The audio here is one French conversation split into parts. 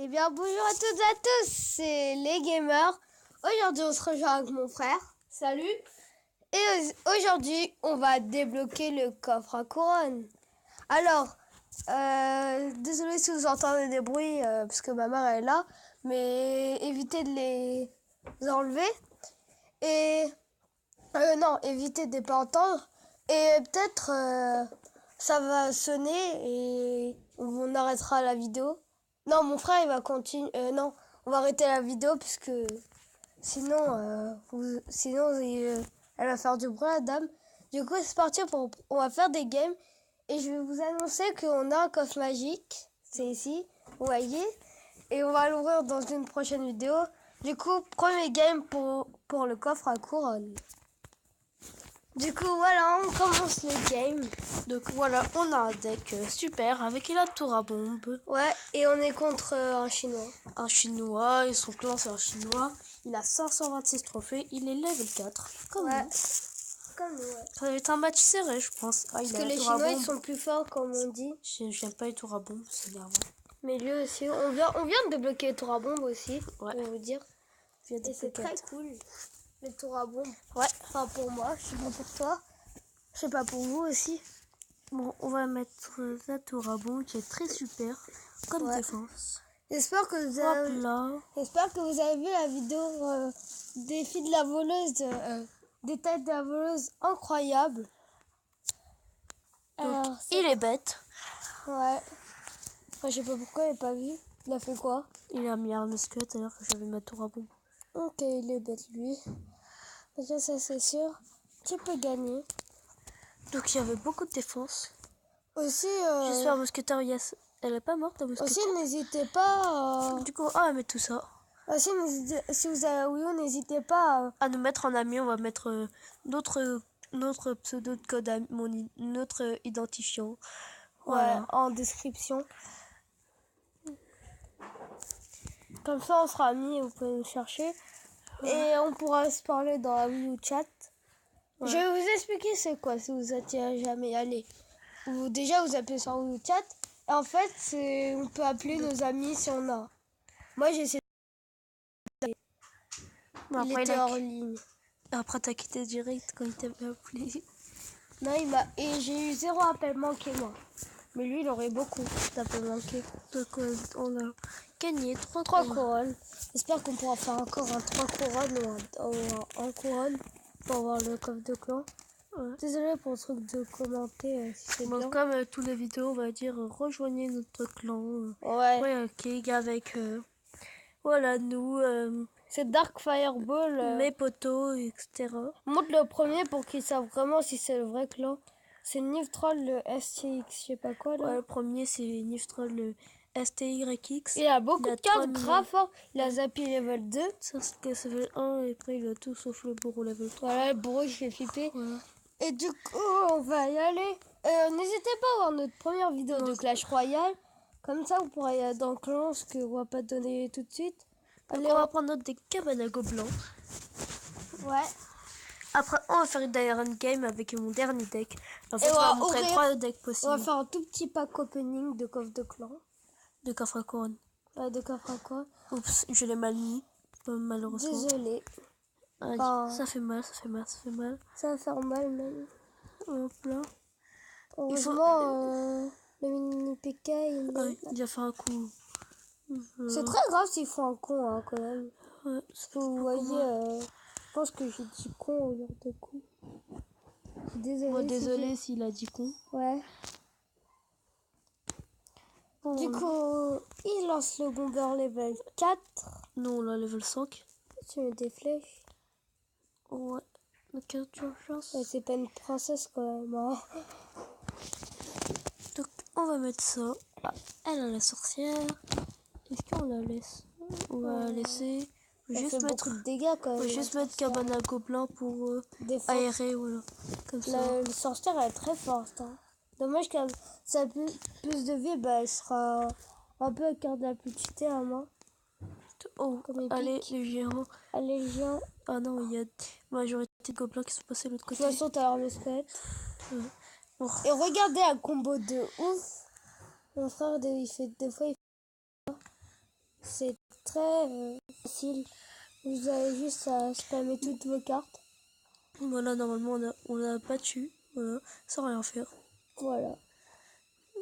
Eh bien, bonjour à toutes et à tous, c'est les gamers. Aujourd'hui, on se rejoint avec mon frère. Salut. Et aujourd'hui, on va débloquer le coffre à couronne. Alors, désolé si vous entendez des bruits, parce que ma mère est là, mais évitez de les enlever. Et non, évitez de ne pas entendre. Et peut-être ça va sonner et on arrêtera la vidéo. Non, mon frère, il va continuer. Non, on va arrêter la vidéo puisque sinon, elle va faire du bruit, la dame. Du coup, c'est parti. On va faire des games. Et je vais vous annoncer qu'on a un coffre magique. C'est ici, vous voyez. Et on va l'ouvrir dans une prochaine vidéo. Du coup, premier game pour le coffre à couronne. Du coup, voilà, on commence le game. Donc voilà, on a un deck super avec la tour à bombe. Ouais, et on est contre un Chinois. Un Chinois, et son clan c'est un Chinois. Il a 526 trophées, il est level 4. Comme Ouais. nous. Comme nous, ouais. Ça va être un match serré, je pense. Ah, Parce que les Chinois, ils sont plus forts, comme on dit. J'aime pas les tours à bombe, c'est énervant. Mais lui aussi, on vient de débloquer les tours à bombe aussi, Ouais. pour vous dire. Et c'est très cool, les tours à bombe. Ouais. Enfin, pour moi, je sais pas pour toi. Je sais pas pour vous aussi. Bon, on va mettre la tour à bombe qui est très super comme défense. J'espère que vous avez vu la vidéo défi de la voleuse, des têtes de la voleuse incroyables. Donc, Alors, il est bête. Ouais. Enfin, je sais pas pourquoi il n'a pas vu. Il a fait quoi? Il a mis un squelette alors que j'avais ma tour à bombe. Ok, il est bête lui. Déjà, ça c'est sûr. Tu peux gagner. Donc il y avait beaucoup de défense. Aussi, J'espère mousquetaire, yes. Elle est pas morte, la mousquetaire. aussi, n'hésitez pas. Du coup, on va mettre tout ça. Aussi, si vous avez Wii, n'hésitez pas à nous mettre en ami. On va mettre notre pseudo de code, notre identifiant. Voilà. en description. Comme ça, on sera amis et vous pouvez nous chercher. Et on pourra se parler dans la Wii chat. Ouais. Je vais vous expliquer c'est quoi si vous n'étiez jamais allé. Déjà, vous appelez sur Wii chat. Et en fait, on peut appeler nos amis si on a. Moi, j'ai essayé. Il était hors ligne. Après, t'as quitté direct quand il t'avait appelé. Non, et j'ai eu 0 appel manqué, moi. Mais lui, il aurait beaucoup d'appels manqués. Donc, on a gagné 3 couronnes. J'espère qu'on pourra faire encore un 3 couronnes ou un couronne pour avoir le coffre de clan. Ouais. Désolé pour le truc de commenter si c'est bien. Comme tous les vidéos, on va dire rejoignez notre clan. Ouais. Ok, avec voilà, nous. C'est Dark Fireball. Mes potos, etc. Montre le premier pour qu'ils savent vraiment si c'est le vrai clan. C'est Niftroll, le STX, je sais pas quoi là. Ouais, le premier c'est Niftroll, le STYX. Il a beaucoup de cartes grave fort. Il a Zappy level 2. Ça c'est level 1 et après il a tout sauf le bourreau level 3. Voilà, le bourreau, je l'ai flippé. Voilà. Et du coup, on va y aller. N'hésitez pas à voir notre première vidéo de Clash Royale. Comme ça, vous pourrez y aller dans le clan, ce qu'on va pas donner tout de suite. Allez, on va prendre notre deck cabane à gobelins. Ouais. Après, on va faire une Iron Game avec mon dernier deck. En fait, on va montrer 3 decks possibles. On va faire un tout petit pack opening de coffre de clan. De coffre à couronne. De coffre à couronne. Oups, je l'ai mal mis, malheureusement. Désolée. Ça fait mal, ça fait mal, ça fait mal. Ça va faire mal même. Hop là. Heureusement, le mini PK, il a fait un coup. C'est très grave s'ils font un con, hein, quand même. Ouais, parce que vous voyez, je pense que j'ai dit con au lieu de coup. Désolé s'il a dit con. Ouais. Bon, du coup, il lance le bomber level 4. Non, là, level 5. Tu mets des flèches. Ouais. La carte d'urgence. Ouais, c'est pas une princesse quand même. Hein. Donc, on va mettre ça. Ah, elle a la sorcière. Est-ce qu'on la laisse? On va la laisser. Juste mettre de dégâts quand même. Juste mettre cabane à gobelins pour aérer, voilà. Comme ça. Le sorcière elle est très forte. Hein. Dommage qu'elle ça a plus de vie, elle sera un peu à cœur de la petite à moi. Oh, allez les géants. Allez les géants. Ah non, il y a majorité de gobelins qui sont passés de l'autre côté. De toute façon, t'as le squelette. Ouais. Bon. Et regardez un combo de ouf. Mon frère, il fait des fois, C'est très facile. Vous avez juste à spammer toutes vos cartes. Voilà, normalement on a battu, voilà, sans rien faire. Voilà.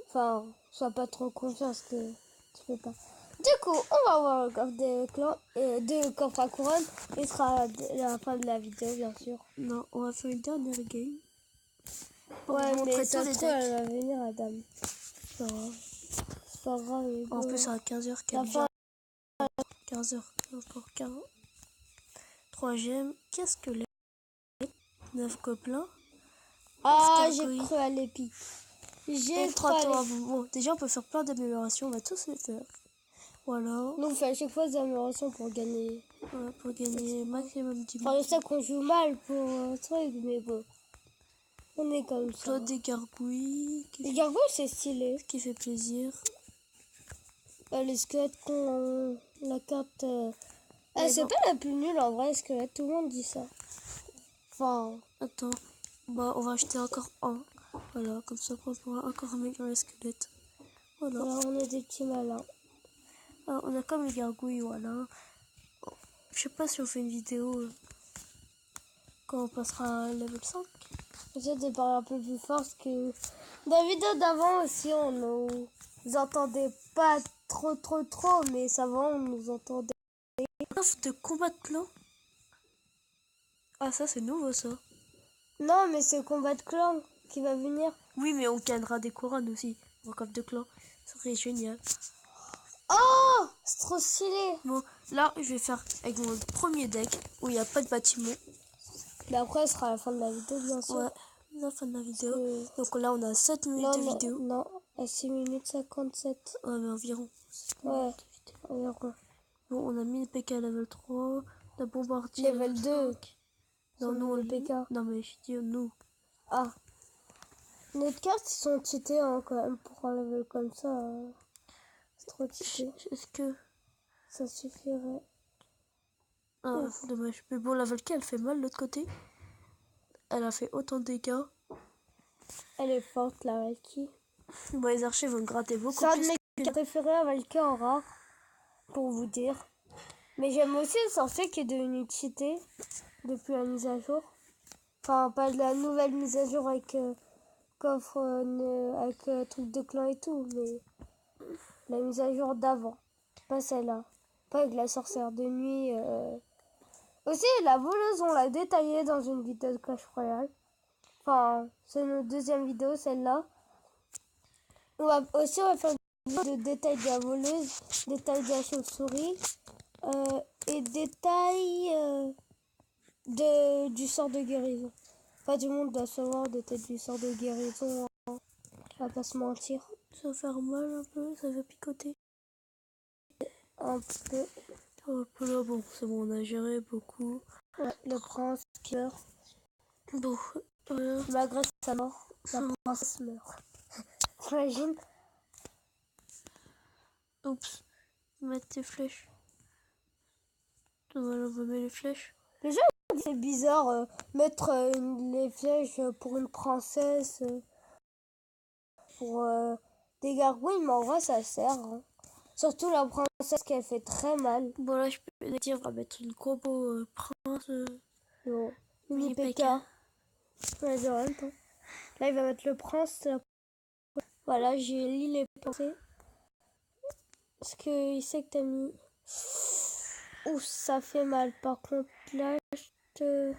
Enfin, sois pas trop confiance que tu peux pas. Du coup, on va voir le coffre des clans et de coffre à couronne. Il sera à la fin de la vidéo, bien sûr. Non, on va faire une dernière game. On va Ouais, vous mais montrer ça tous se les trouve, decks. elle va venir, Adam. C'est pas grave. C'est pas grave. mais En bon. plus, à 15h, La fin. 15h, pour 15. Troisième, qu'est-ce que les 9 gobelins? Ah, j'ai Escargouille. cru à l'épique. J'ai Et cru à 3 tours. l'épique. Bon, déjà, on peut faire plein d'améliorations, on va tous les faire. Voilà. Nous, on fait à chaque fois des améliorations pour gagner. Voilà, pour gagner maximum 10 Enfin, je sais qu'on joue mal pour un truc, mais bon. On est comme ça. Toi, des gargouilles Les gargouilles, c'est stylé. qui fait plaisir. Les squelettes qu'on la carte. Mais C'est bon. pas la plus nulle en vrai, squelette. Tout le monde dit ça. Enfin, Attends. Bah, on va acheter encore un. Voilà, comme ça, on pourra encore améliorer le squelette. Voilà. voilà, on est des petits malins. Ah, on a comme les gargouilles, voilà. Je sais pas si on fait une vidéo quand on passera à level 5. Peut-être de parler un peu plus fort parce que dans la vidéo d'avant aussi, on nous entendait pas trop, mais ça va, on nous entendait. Offre de combat de clan. Ah, ça, c'est nouveau, ça. Non, mais c'est Combat de Clan qui va venir. Oui, mais on gagnera des couronnes aussi. En coffre de clan. Ça serait génial. Oh, c'est trop stylé. Bon, là, je vais faire avec mon premier deck où il n'y a pas de bâtiment. Mais après, ce sera à la fin de la vidéo, bien sûr. Ouais, la fin de la vidéo. Que- Donc là, on a 7 minutes Non, de non, vidéo. non, à 6 minutes 57. Ouais, mais environ. Ouais, environ. Bon, on a mis le PK level 3. La bombardier Level 2. Non, nous, on le le PK. Non, mais je dis nous. Ah. Notre cartes, ils sont cheatés hein, quand même pour un level comme ça. C'est trop cheaté. Est-ce que... Ça suffirait. Ah, Ouf. dommage. Mais bon, la Valkyrie, elle fait mal de l'autre côté. Elle a fait autant de dégâts. Elle est forte, la Valkyrie. Bon, les archers vont gratter beaucoup C'est un de plus. mes cartes préférées à Valkyrie en rare. Pour vous dire. Mais j'aime aussi le sorcier qui est devenu cheaté depuis la mise à jour. Enfin, pas de la nouvelle mise à jour avec coffre, avec truc de clan et tout, mais la mise à jour d'avant. Pas celle-là. Pas avec la sorcière de nuit. Aussi, la voleuse, on l'a détaillée dans une vidéo de Clash Royale. Enfin, c'est notre deuxième vidéo, celle-là. On va faire une vidéo de détail de la voleuse, détail de la chauve-souris et détail du sort de guérison. Pas du monde doit savoir de tête du sort de guérison. On va pas se mentir. Ça va faire mal un peu, ça va picoter. Un peu. Oh, là, bon, c'est bon, on a géré beaucoup. Ouais, le prince qui meurt. Bon, Malgré sa mort, la princesse meurt. T'imagines? oups, mettre tes flèches. Voilà, on va mettre les flèches. C'est bizarre mettre les flèches pour une princesse, pour des gargouilles, mais en vrai ça sert. Hein. Surtout la princesse qui elle fait très mal. Bon, là, je peux dire, on va mettre une combo prince. Bon, mini Mini PK. PK. Ouais, en même temps. Là il va mettre le prince. Voilà, j'ai lu les pensées. Parce qu'il sait que t'as mis. Ouf, ça fait mal. Par contre, là, je te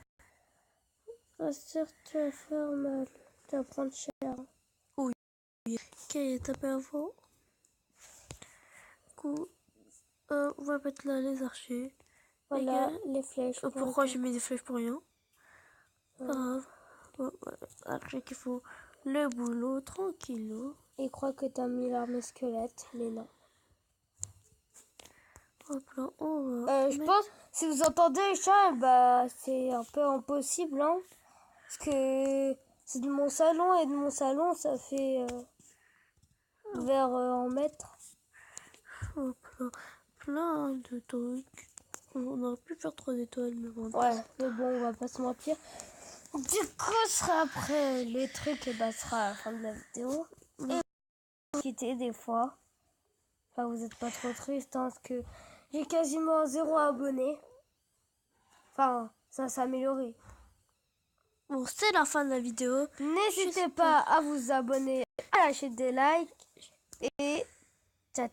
rassure, tu vas faire mal. Tu vas prendre cher. Quelle est ta pervo? Du coup, on va mettre là les archers. Voilà, gars, les flèches. pourquoi j'ai mis des flèches pour rien? Ouais. Voilà. Archers qui font le boulot tranquillou. Il croit que t'as mis l'armée squelette, mais non. Hop là, on va Je pense, si vous entendez le chat, bah, c'est un peu impossible, hein. Parce que c'est de mon salon, et de mon salon, ça fait vers 1 mètre. Hop là, plein de trucs. On aurait pu faire 3 étoiles, mais bon. Ouais, mais bon, on va pas se mentir. Du coup, ce sera après les trucs, et bah, ce sera à la fin de la vidéo. Et quitter des fois. Enfin, vous n'êtes pas trop triste, hein, parce que j'ai quasiment 0 abonnés. Enfin, ça s'est amélioré. Bon, c'est la fin de la vidéo. N'hésitez pas à vous abonner, à lâcher des likes et ciao.